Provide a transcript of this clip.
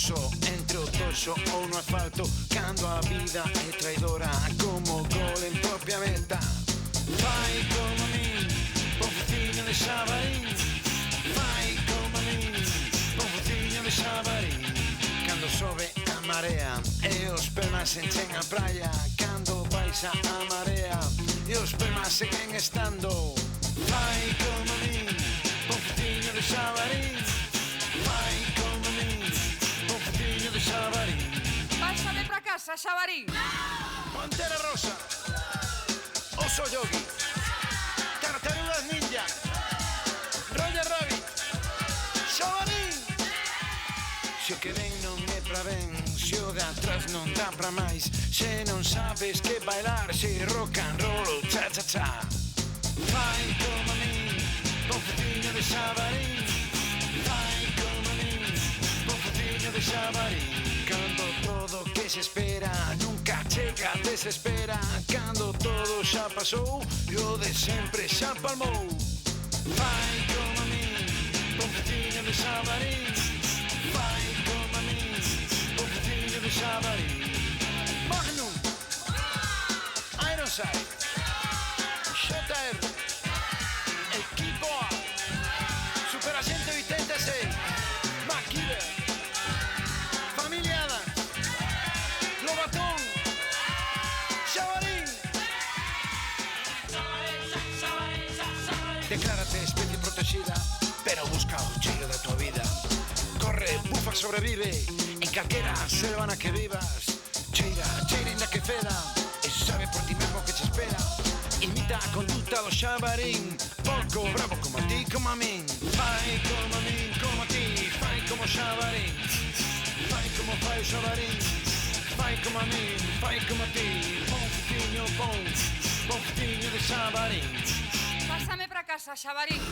paso entre o toxo ou no asfalto, cando a vida é traidora como gol en propia meta. Fai como a min, bofeciño de xabarín. Fai como a min, bofeciño de xabarín. Cando sobe a marea e os permas enchen a praia, cando baixa a marea e os permas seguen estando. Fai como a min, bofeciño de xabarín. Fai como a min, bofeciño de xabarín. Pásame pra casa, xabarín. Pantera Rosa, Oso Yogi, Tartarugas Ninja, Roger Rabbit, xabarín. Se o que ven non é pra ben, se o de atrás non dá pra máis, se non sabes que bailar, se rock and roll ou cha cha cha. Fai como a min, bofeciño de xabarín. Fai como a min, bofeciño de xabarín. Cando todo que se espera nunca chega, desespera. Cando todo xa pasou e o de sempre xa palmou. Fai como a min, bofeciño de xabarín. Fai como a min, bofeciño de xabarín. Magnum, Ironside, JR, Equipo A, Superagente 86, Maquiller, Familia Adams, Lobatón, xabarín. Declárate especie protegida, pero busca o cheiro da tua vida. Corre, bufa, sobrevive en calquera selva na que vivas. Cheira, cheira inda que feda, e sabe por ti mesmo que te espera. Imita a conduta do xabarín, pouco bravo como a ti, como a min. Fai como a min, como a ti, fai como o xabarín. Fai como fai o xabarín. Fai como a min, fai como a ti. Bon futiño, bon futiño de xabarín. Pásame pra casa, xabarín.